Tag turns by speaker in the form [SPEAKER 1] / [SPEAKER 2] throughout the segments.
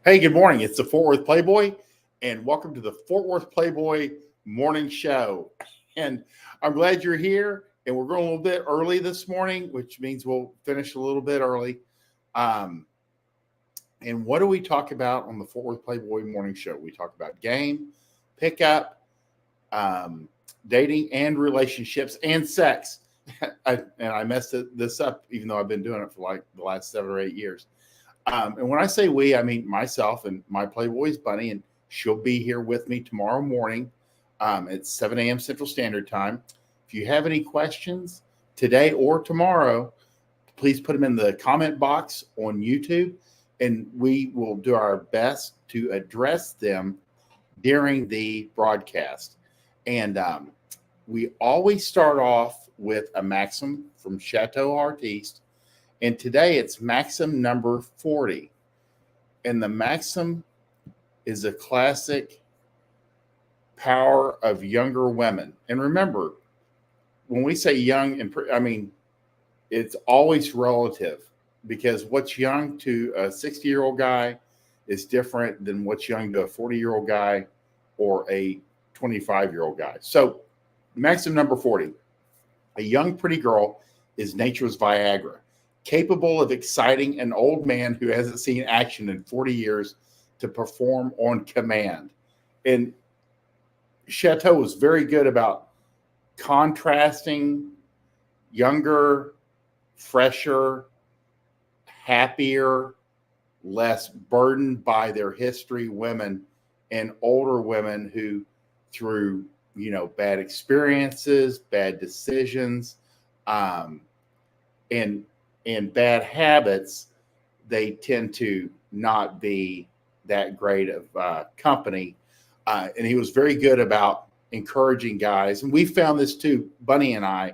[SPEAKER 1] Hey, good morning. It's the Fort Worth Playboy, and welcome to the Fort Worth Playboy Morning Show. And I'm glad you're here. And we're going a little bit early this morning, which means we'll finish a little bit early. Um, and what do we talk about on the Fort Worth Playboy Morning Show? We talk about game, pickup, dating, and relationships, and sex. I messed this up, even though I've been doing it for like the last 7 or 8 years. And when I say we, I mean myself and my Playboy's Bunny, and she'll be here with me tomorrow morning at 7 a.m. Central Standard Time. If you have any questions today or tomorrow, please put them in the comment box on YouTube, and we will do our best to address them during the broadcast. And we always start off with a maxim from Chateau Artiste. And today it's maxim number 40. And the maxim is a classic power of younger women. And remember, when we say young, it's always relative, because what's young to a 60-year-old guy is different than what's young to a 40-year-old guy or a 25-year-old guy. So maxim number 40, a young pretty girl is nature's Viagra, capable of exciting an old man who hasn't seen action in 40 years to perform on command. And Chateau was very good about contrasting younger, fresher, happier, less burdened by their history women and older women who, through bad experiences, bad decisions, and bad habits, they tend to not be that great of company. And he was very good about encouraging guys. And we found this too, Bunny and I,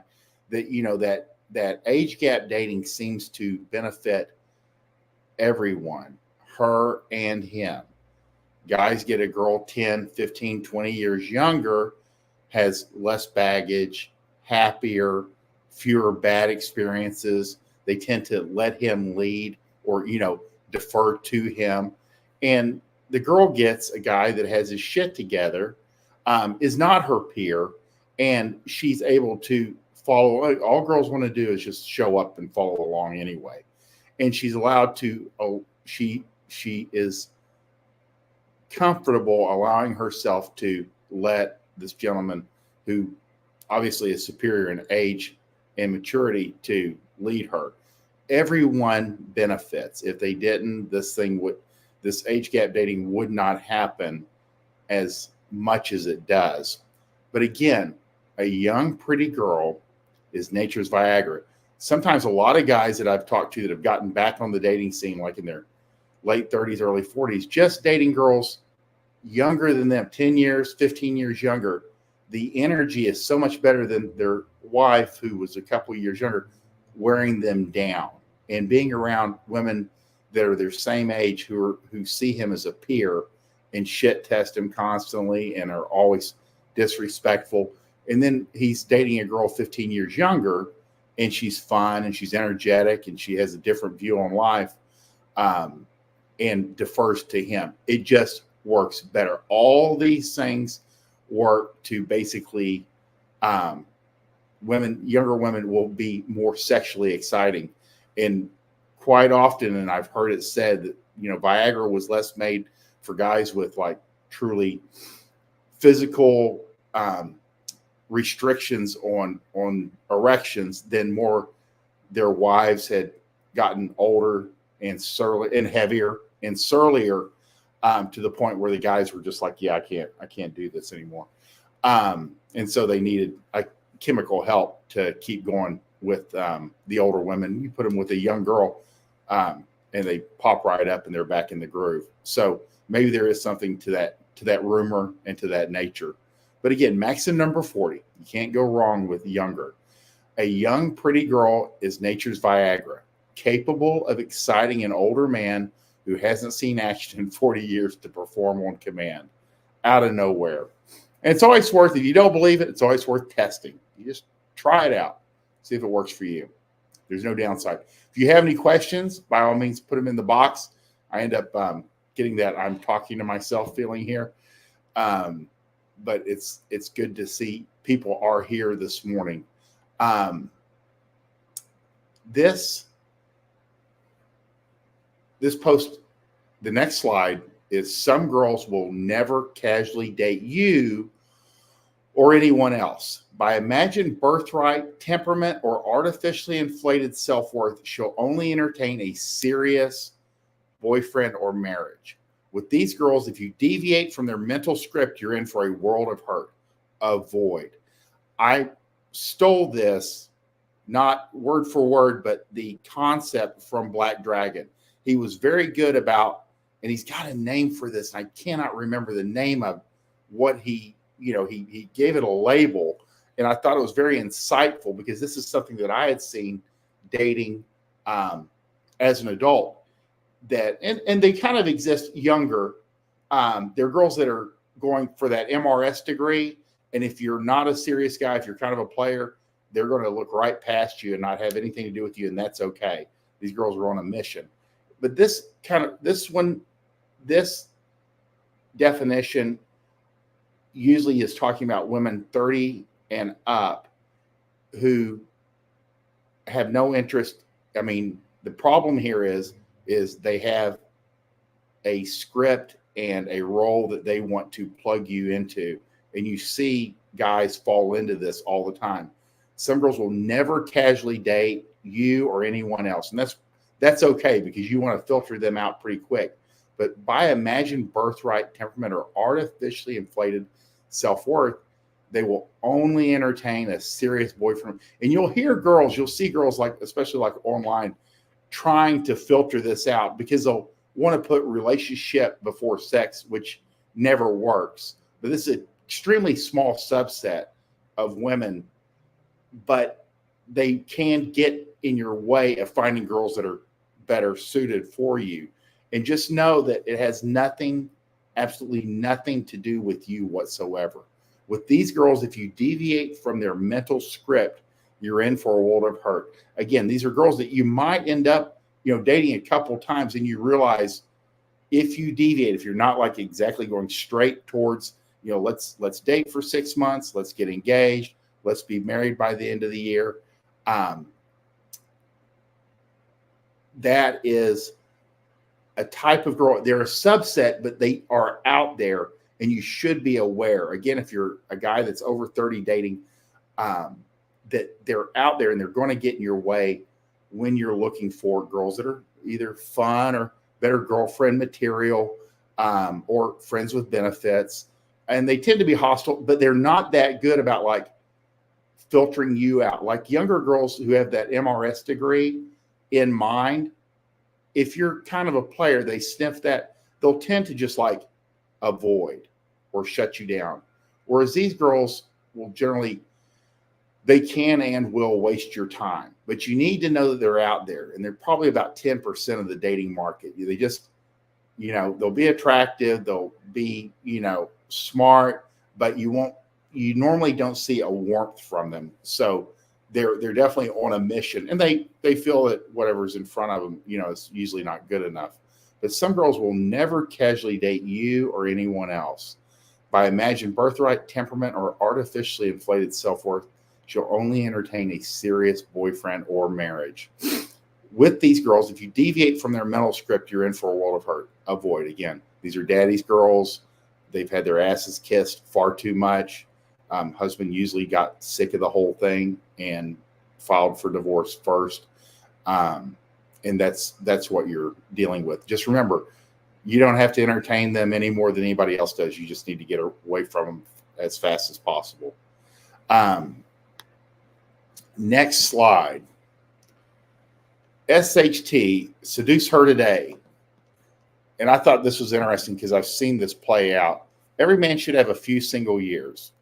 [SPEAKER 1] that that age gap dating seems to benefit everyone, her and him. Guys get a girl 10, 15, 20 years younger, has less baggage, happier, fewer bad experiences. They tend to let him lead or, defer to him. And the girl gets a guy that has his shit together, is not her peer, and she's able to follow. All girls want to do is just show up and follow along anyway. And she's allowed to, she is comfortable allowing herself to let this gentleman, who obviously is superior in age and maturity, to lead her. Everyone benefits. If they didn't, this age gap dating would not happen as much as it does. But again, a young, pretty girl is nature's Viagra. Sometimes a lot of guys that I've talked to that have gotten back on the dating scene, like in their late 30s, early 40s, just dating girls younger than them, 10 years, 15 years younger, the energy is so much better than their wife, who was a couple of years younger, wearing them down. And being around women that are their same age, who see him as a peer and shit test him constantly and are always disrespectful. And then he's dating a girl 15 years younger, and she's fun and she's energetic and she has a different view on life, and defers to him. It just works better. All these things work to basically, younger women will be more sexually exciting. And quite often, and I've heard it said that, Viagra was less made for guys with like truly physical restrictions on erections than more their wives had gotten older and surly and heavier and surlier, to the point where the guys were just like, yeah, I can't do this anymore. And so they needed a chemical help to keep going with the older women. You put them with a young girl, and they pop right up and they're back in the groove. So maybe there is something to that rumor and to that nature. But again, maxim number 40, you can't go wrong with younger. A young, pretty girl is nature's Viagra, capable of exciting an older man who hasn't seen action in 40 years to perform on command, out of nowhere. And it's always worth, if you don't believe it, it's always worth testing. You just try it out, see if it works for you. There's no downside. If you have any questions, by all means, put them in the box. I end up getting that I'm talking to myself feeling here. But it's good to see people are here this morning. This post, the next slide is some girls will never casually date you or anyone else. By imagined birthright, temperament, or artificially inflated self-worth, she'll only entertain a serious boyfriend or marriage. With these girls, if you deviate from their mental script, you're in for a world of hurt. Avoid. I stole this, not word for word, but the concept from Black Dragon. He was very good about, and he's got a name for this, and I cannot remember the name of what he gave it a label, and I thought it was very insightful because this is something that I had seen dating as an adult. That and they kind of exist younger. There are girls that are going for that MRS degree, and if you're not a serious guy, if you're kind of a player, they're going to look right past you and not have anything to do with you, and that's okay. These girls are on a mission. But this definition usually is talking about women 30 and up who have no interest. I mean, the problem here is they have a script and a role that they want to plug you into. And you see guys fall into this all the time. Some girls will never casually date you or anyone else. And that's okay because you want to filter them out pretty quick. But by imagined birthright, temperament, or artificially inflated self-worth, they will only entertain a serious boyfriend. And you'll see girls, like, especially like online, trying to filter this out because they'll want to put relationship before sex, which never works. But this is an extremely small subset of women, but they can get in your way of finding girls that are better suited for you. And just know that it has absolutely nothing to do with you whatsoever. With these girls, if you deviate from their mental script, you're in for a world of hurt. Again, these are girls that you might end up, dating a couple times, and you realize if you deviate, if you're not like exactly going straight towards, let's date for 6 months, let's get engaged, let's be married by the end of the year. That is a type of girl. They're a subset, but they are out there, and you should be aware. Again, if you're a guy that's over 30 dating, that they're out there and they're going to get in your way when you're looking for girls that are either fun or better girlfriend material, or friends with benefits. And they tend to be hostile, but they're not that good about like filtering you out. Like younger girls who have that MRS degree in mind, if you're kind of a player, they sniff that, they'll tend to just like avoid or shut you down. Whereas these girls will generally, they can and will waste your time. But you need to know that they're out there, and they're probably about 10% of the dating market. They just, they'll be attractive, they'll be, smart, but you normally don't see a warmth from them. So they're definitely on a mission, and they feel that whatever's in front of them, is usually not good enough. But some girls will never casually date you or anyone else. By imagined birthright, temperament, or artificially inflated self-worth, she'll only entertain a serious boyfriend or marriage. With these girls, if you deviate from their mental script, you're in for a world of hurt. Avoid. Again, these are daddy's girls. They've had their asses kissed far too much. Husband usually got sick of the whole thing and filed for divorce first. And that's what you're dealing with. Just remember, you don't have to entertain them any more than anybody else does. You just need to get away from them as fast as possible. Next slide. SHT, seduce her today. And I thought this was interesting because I've seen this play out. Every man should have a few single years.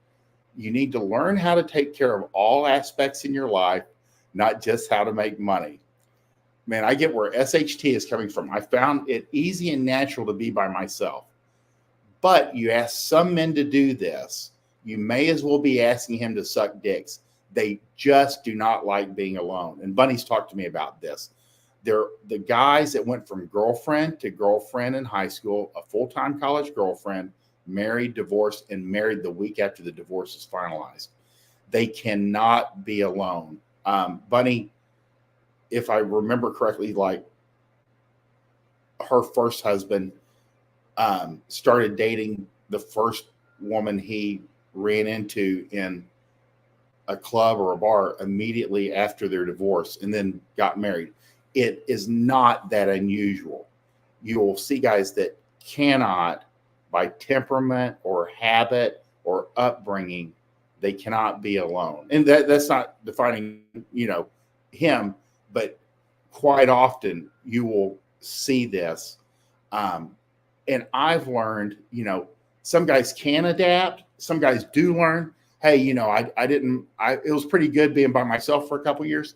[SPEAKER 1] You need to learn how to take care of all aspects in your life, not just how to make money. Man, I get where SHT is coming from. I found it easy and natural to be by myself. But you ask some men to do this, you may as well be asking him to suck dicks. They just do not like being alone. And Bunny's talked to me about this. They're the guys that went from girlfriend to girlfriend in high school, a full-time college girlfriend, married, divorced, and married the week after the divorce is finalized. They cannot be alone. Bunny, if I remember correctly, like her first husband started dating the first woman he ran into in a club or a bar immediately after their divorce and then got married. It is not that unusual. You will see guys that cannot, by temperament or habit or upbringing, they cannot be alone. And that's not defining, him, but quite often you will see this. And I've learned, some guys can adapt. Some guys do learn. Hey, it was pretty good being by myself for a couple of years.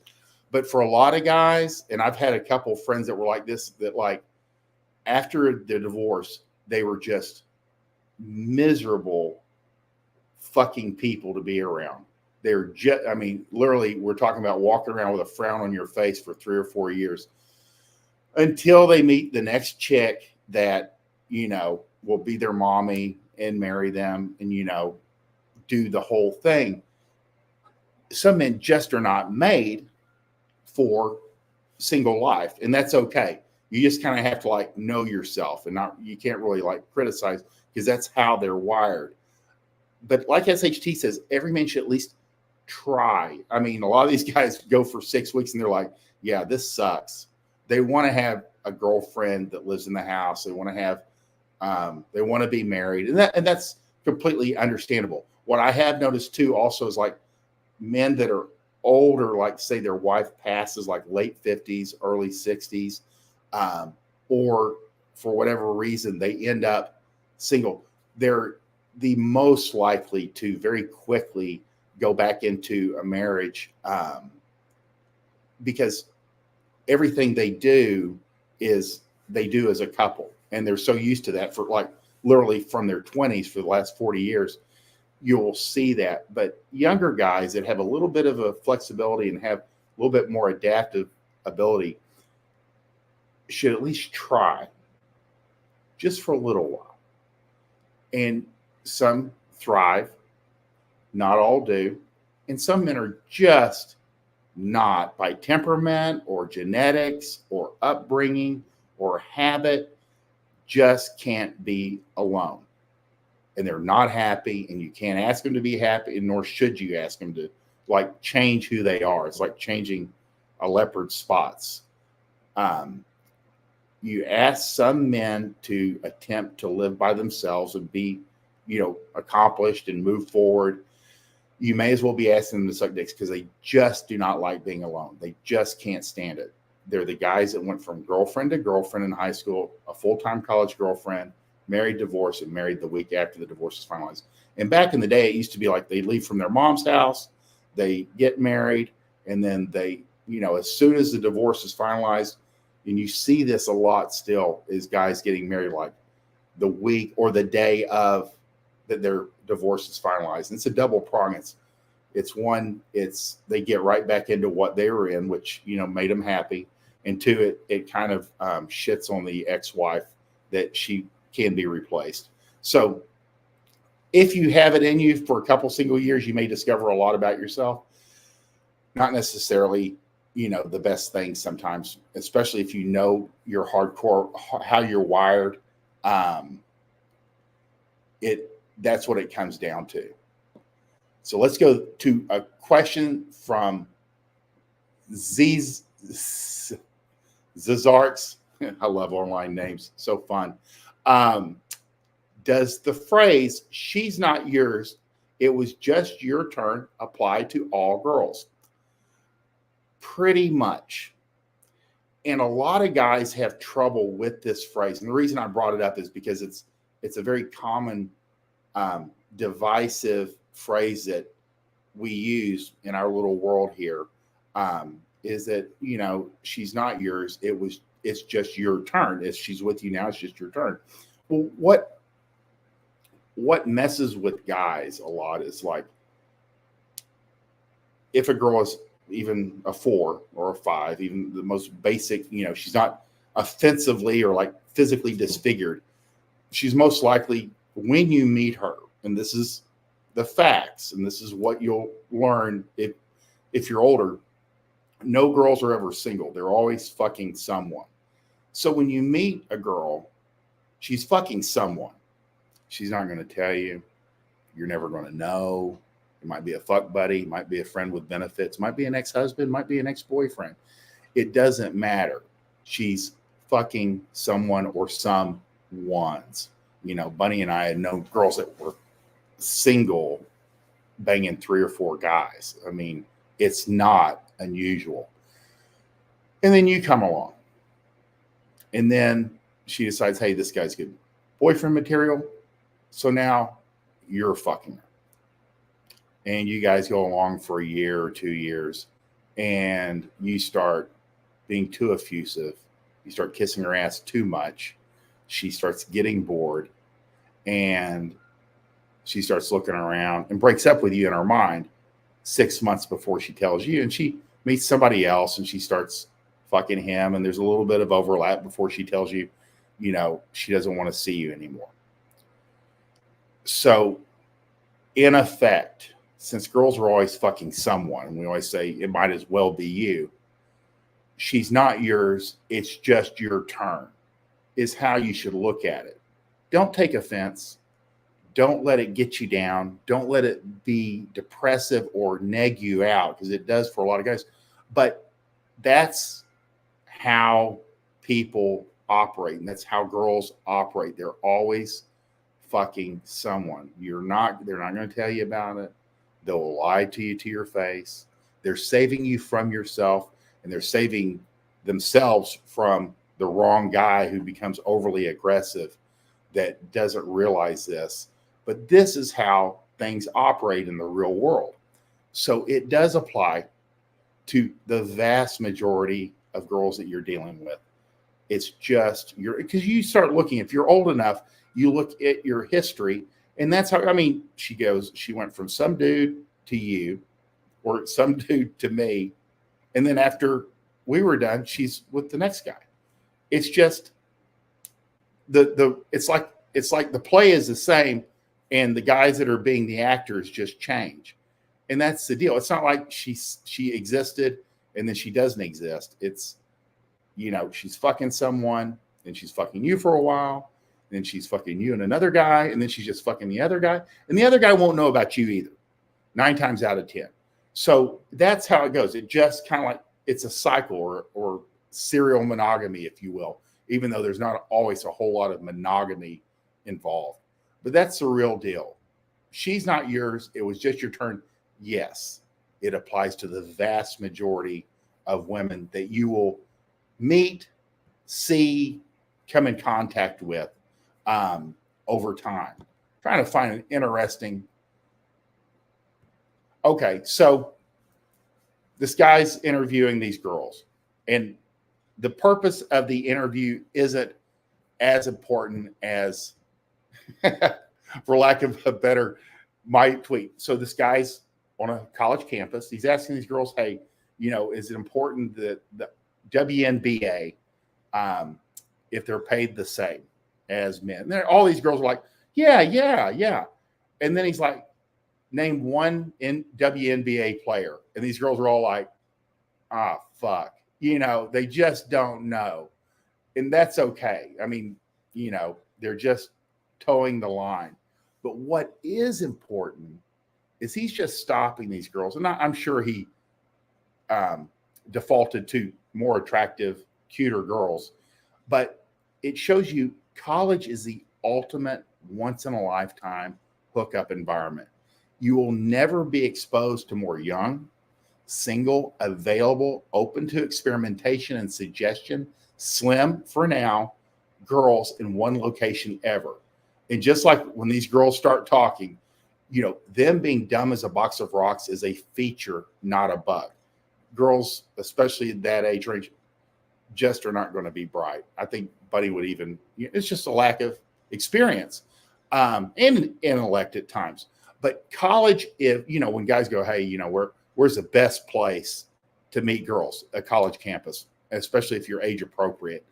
[SPEAKER 1] But for a lot of guys, and I've had a couple of friends that were like this, that like after the divorce, they were just miserable fucking people to be around. They're just, literally, we're talking about walking around with a frown on your face for 3 or 4 years until they meet the next chick that, will be their mommy and marry them and, do the whole thing. Some men just are not made for single life, and that's okay. You just kind of have to like know yourself and you can't really like criticize because that's how they're wired. But like SHT says, every man should at least try. A lot of these guys go for 6 weeks and they're like, yeah, this sucks. They want to have a girlfriend that lives in the house. They want to have, they want to be married. And that's completely understandable. What I have noticed too also is like men that are older, like say their wife passes like late 50s, early 60s, or for whatever reason, they end up single. They're the most likely to very quickly go back into a marriage because everything they do is they do as a couple. And they're so used to that for like literally from their 20s for the last 40 years. You'll see that. But younger guys that have a little bit of a flexibility and have a little bit more adaptive ability should at least try just for a little while. And some thrive, not all do. And some men are just not, by temperament or genetics or upbringing or habit, just can't be alone. And they're not happy, and you can't ask them to be happy, and nor should you ask them to like change who they are. It's like changing a leopard's spots. You ask some men to attempt to live by themselves and be, accomplished and move forward. You may as well be asking them to suck dicks because they just do not like being alone. They just can't stand it. They're the guys that went from girlfriend to girlfriend in high school, a full-time college girlfriend, married, divorced, and married the week after the divorce is finalized. And back in the day, it used to be like they leave from their mom's house, they get married, and then they, as soon as the divorce is finalized, and you see this a lot still, is guys getting married like the week or the day of that their divorce is finalized. And it's a double prong. It's one, they get right back into what they were in, which, made them happy. And two, it kind of shits on the ex-wife that she can be replaced. So if you have it in you for a couple single years, you may discover a lot about yourself. Not necessarily, the best thing sometimes, especially if you know your hardcore, how you're wired. That's what it comes down to. So let's go to a question from Zazarks. I love online names. So fun. Does the phrase, she's not yours, it was just your turn, apply to all girls? Pretty much. And a lot of guys have trouble with this phrase. And the reason I brought it up is because it's a very common divisive phrase that we use in our little world here, is that, she's not yours. It's just your turn. If she's with you now, it's just your turn. Well, what messes with guys a lot is like, if a girl is even a 4 or a 5, even the most basic, she's not offensively or like physically disfigured. She's most likely, when you meet her, and this is the facts, and this is what you'll learn if you're older, no girls are ever single. They're always fucking someone. So when you meet a girl, she's fucking someone. She's not going to tell you. You're never going to know. It might be a fuck buddy, might be a friend with benefits, might be an ex-husband, might be an ex-boyfriend. It doesn't matter. She's fucking someone or some ones. Bunny and I had known girls that were single banging 3 or 4 guys. I mean, it's not unusual. And then you come along. And then she decides, hey, this guy's good boyfriend material. So now you're fucking her. And you guys go along for a year or 2 years, and you start being too effusive. You start kissing her ass too much. She starts getting bored, and she starts looking around and breaks up with you in her mind 6 months before she tells you. And she meets somebody else, and she starts fucking him. And there's a little bit of overlap before she tells you, she doesn't want to see you anymore. So in effect, since girls are always fucking someone, and we always say it might as well be you, she's not yours. It's just your turn, is how you should look at it. Don't take offense. Don't let it get you down. Don't let it be depressive or neg you out, because it does for a lot of guys. But that's how people operate, and that's how girls operate. They're always fucking someone. They're not going to tell you about it. They'll lie to you to your face. They're saving you from yourself, and they're saving themselves from the wrong guy who becomes overly aggressive that doesn't realize this. But this is how things operate in the real world. So it does apply to the vast majority of girls that you're dealing with. It's just because you start looking, if you're old enough, you look at your history. And that's how, she went from some dude to you, or some dude to me. And then after we were done, she's with the next guy. It's just it's like the play is the same, and the guys that are being the actors just change. And that's the deal. It's not like she existed and then she doesn't exist. It's, she's fucking someone, and she's fucking you for a while. Then she's fucking you and another guy, and then she's just fucking the other guy. And the other guy won't know about you either, 9 times out of 10. So that's how it goes. It just kind of like, it's a cycle or serial monogamy, if you will, even though there's not always a whole lot of monogamy involved. But that's the real deal. She's not yours. It was just your turn. Yes, it applies to the vast majority of women that you will meet, see, come in contact with over time. Trying to find an interesting. Okay, so this guy's interviewing these girls, and the purpose of the interview isn't as important as, for lack of a better, my tweet. So this guy's on a college campus. He's asking these girls, hey, is it important that the WNBA, if they're paid the same as men? And all these girls are like, yeah. And then he's like, name one WNBA player. And these girls are all like, fuck. They just don't know. And that's okay. They're just towing the line. But what is important is he's just stopping these girls. And I'm sure he defaulted to more attractive, cuter girls. But it shows you college is the ultimate once-in-a-lifetime hookup environment. You will never be exposed to more young, single, available, open to experimentation and suggestion, slim for now, girls in one location ever. And just like when these girls start talking, them being dumb as a box of rocks is a feature, not a bug. Girls, especially at that age range, just are not going to be bright. I think Buddy would even, it's just a lack of experience and intellect at times. But college, if, when guys go, hey, where's the best place to meet girls at college campus, especially if you're age appropriate.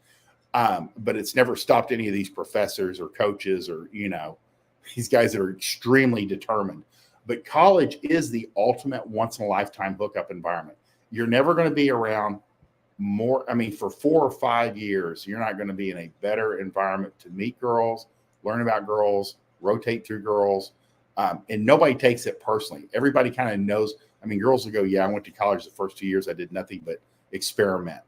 [SPEAKER 1] But it's never stopped any of these professors or coaches or, these guys that are extremely determined. But college is the ultimate once in a lifetime hookup environment. You're never going to be around for 4 or 5 years, you're not going to be in a better environment to meet girls, learn about girls, rotate through girls. And nobody takes it personally. Everybody kind of knows. Girls will go, yeah, I went to college the first 2 years. I did nothing but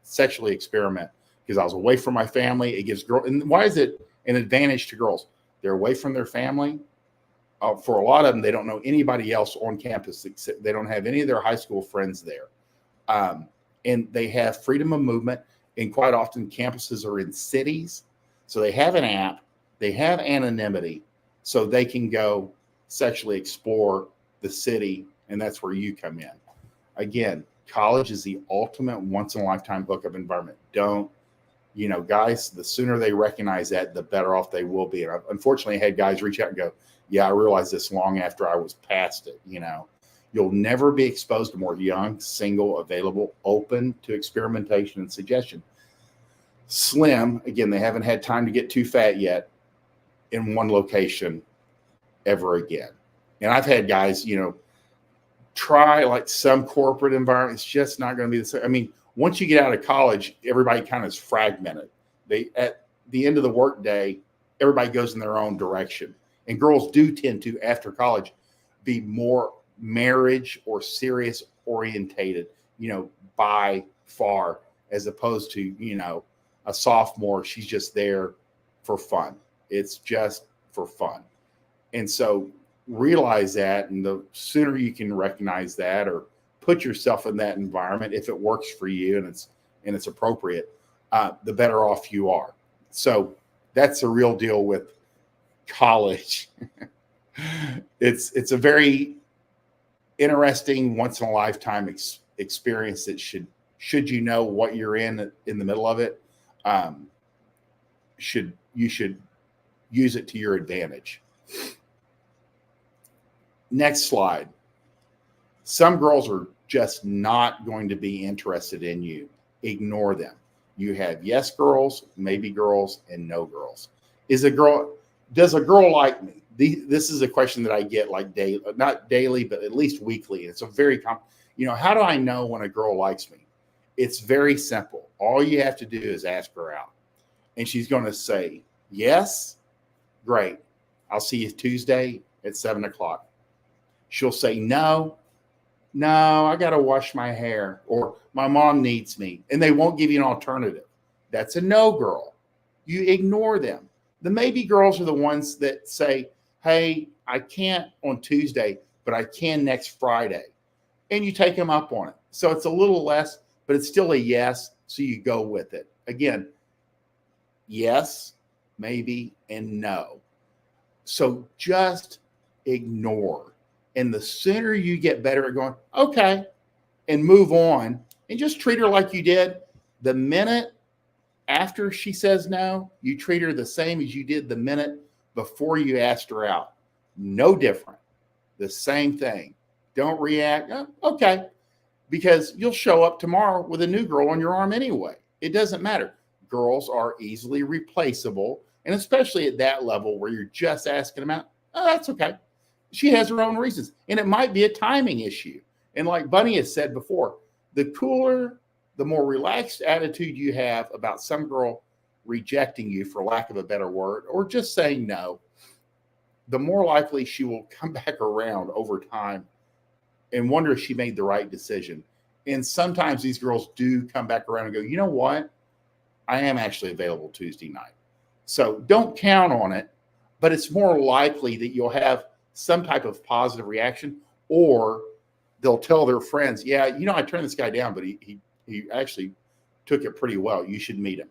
[SPEAKER 1] sexually experiment because I was away from my family. It gives girls, and why is it an advantage to girls? They're away from their family. For a lot of them, they don't know anybody else on campus. They don't have any of their high school friends there. And they have freedom of movement. And quite often campuses are in cities. So they have an app. They have anonymity. So they can go sexually explore the city. And that's where you come in. Again, college is the ultimate once in a lifetime hookup environment. Guys, the sooner they recognize that, the better off they will be. And I've unfortunately had guys reach out and go, yeah, I realized this long after I was past it. You'll never be exposed to more young, single, available, open to experimentation and suggestion. Slim, again, they haven't had time to get too fat yet in one location ever again. And I've had guys, try like some corporate environment. It's just not going to be the same. Once you get out of college, everybody kind of is fragmented. At the end of the workday, everybody goes in their own direction. And girls do tend to, after college, be more marriage or serious orientated, by far, as opposed to, a sophomore. She's just there for fun. It's just for fun. And so realize that, and the sooner you can recognize that or put yourself in that environment, if it works for you and it's appropriate, the better off you are. So that's the real deal with college. It's a very interesting once in a lifetime experience that should you know what you're in the middle of it, you should use it to your advantage. Next slide. Some girls are just not going to be interested in you. Ignore them. You have yes girls, maybe girls, and no girls. Does a girl like me? This is a question that I get like daily, not daily, but at least weekly. It's a very how do I know when a girl likes me? It's very simple. All you have to do is ask her out. And she's going to say, yes, great. I'll see you Tuesday at 7:00. She'll say, no, I got to wash my hair, or my mom needs me. And they won't give you an alternative. That's a no girl. You ignore them. The maybe girls are the ones that say, hey, I can't on Tuesday, but I can next Friday. And you take them up on it. So it's a little less, but it's still a yes. So you go with it. Again, yes, maybe, and no. So just ignore. And the sooner you get better at going, okay, and move on and just treat her like you did the minute after she says no, you treat her the same as you did the minute before you asked her out. No different. The same thing. Don't react. Oh, okay. Because you'll show up tomorrow with a new girl on your arm anyway. It doesn't matter. Girls are easily replaceable. And especially at that level where you're just asking them out, oh, that's okay. She has her own reasons. And it might be a timing issue. And like Bunny has said before, the cooler, the more relaxed attitude you have about some girl rejecting you, for lack of a better word, or just saying no, the more likely she will come back around over time and wonder if she made the right decision. And sometimes these girls do come back around and go, you know what? I am actually available Tuesday night. So don't count on it, but it's more likely that you'll have some type of positive reaction, or they'll tell their friends, yeah, I turned this guy down, but he actually took it pretty well. You should meet him.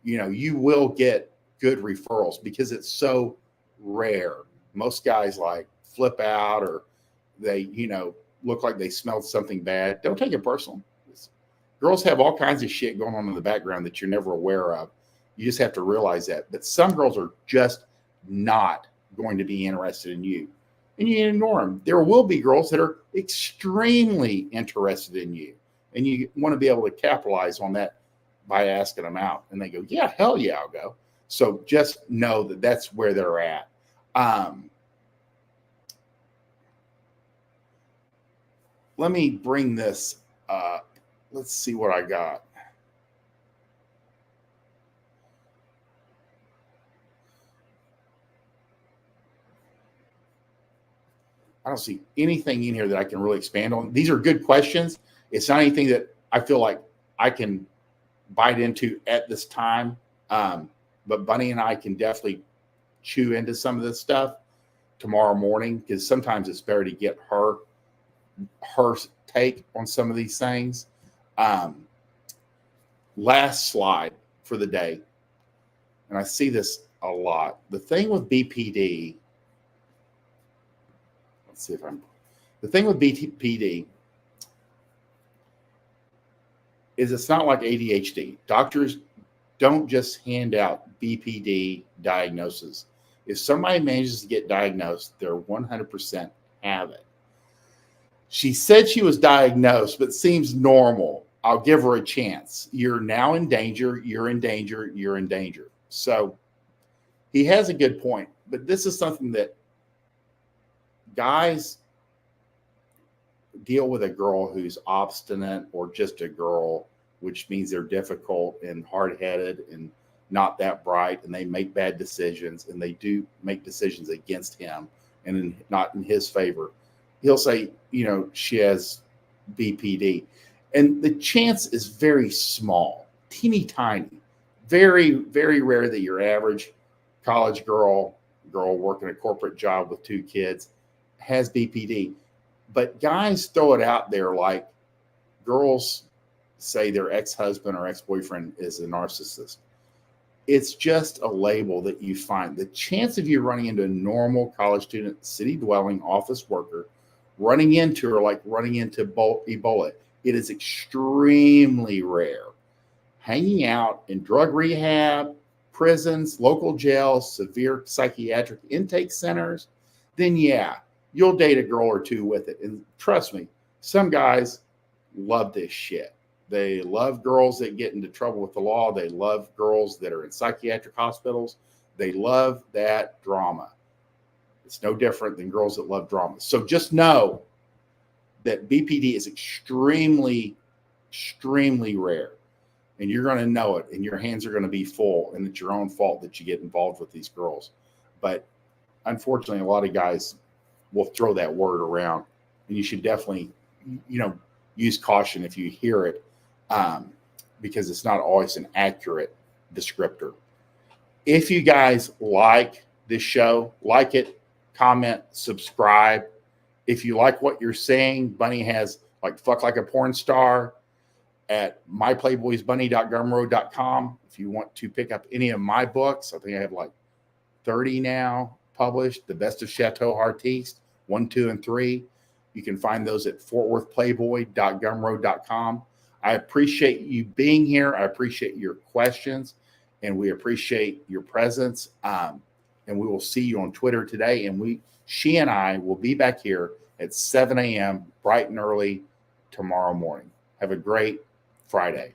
[SPEAKER 1] You will get good referrals because it's so rare. Most guys like flip out, or they, look like they smelled something bad. Don't take it personal. Girls have all kinds of shit going on in the background that you're never aware of. You just have to realize that. But some girls are just not going to be interested in you, and you ignore them. There will be girls that are extremely interested in you, And you want to be able to capitalize on that by asking them out. And they go, yeah, hell yeah, I'll go. So just know that that's where they're at. Let me bring this up. Let's see what I got. I don't see anything in here that I can really expand on. These are good questions. It's not anything that I feel like I can bite into at this time. But Bunny and I can definitely chew into some of this stuff tomorrow morning, because sometimes it's better to get her take on some of these things. Last slide for the day, and I see this a lot. The thing with BPD, let's see if the thing with BPD is it's not like ADHD. Doctors don't just hand out BPD diagnoses. If somebody manages to get diagnosed, they're 100% have it. She said she was diagnosed, but seems normal. I'll give her a chance. You're now in danger. You're in danger. You're in danger. So he has a good point, but this is something that guys deal with a girl who's obstinate or just a girl, which means they're difficult and hard-headed and not that bright, and they make bad decisions, and they do make decisions against him and not in his favor. He'll say, she has BPD. And the chance is very small, teeny tiny, very, very rare that your average college girl working a corporate job with 2 kids has BPD. But guys throw it out there like girls say their ex-husband or ex-boyfriend is a narcissist. It's just a label that you find. The chance of you running into a normal college student, city dwelling office worker, running into her like running into Ebola, it is extremely rare. Hanging out in drug rehab, prisons, local jails, severe psychiatric intake centers, then yeah, you'll date a girl or 2 with it. And trust me, some guys love this shit. They love girls that get into trouble with the law. They love girls that are in psychiatric hospitals. They love that drama. It's no different than girls that love drama. So just know that BPD is extremely, extremely rare. And you're going to know it, and your hands are going to be full, and it's your own fault that you get involved with these girls. But unfortunately, a lot of guys will throw that word around, and you should definitely, use caution if you hear it, because it's not always an accurate descriptor. If you guys like this show, like it, comment, subscribe. If you like what you're saying, Bunny has like Fuck Like a Porn Star at myplayboysbunny.gumroad.com. If you want to pick up any of my books, I think I have like 30 now published. The Best of Chateau Artiste, 1, 2, and 3. You can find those at fortworthplayboy.gumroad.com. I appreciate you being here. I appreciate your questions, and we appreciate your presence. And we will see you on Twitter today. And she and I will be back here at 7 a.m. bright and early tomorrow morning. Have a great Friday.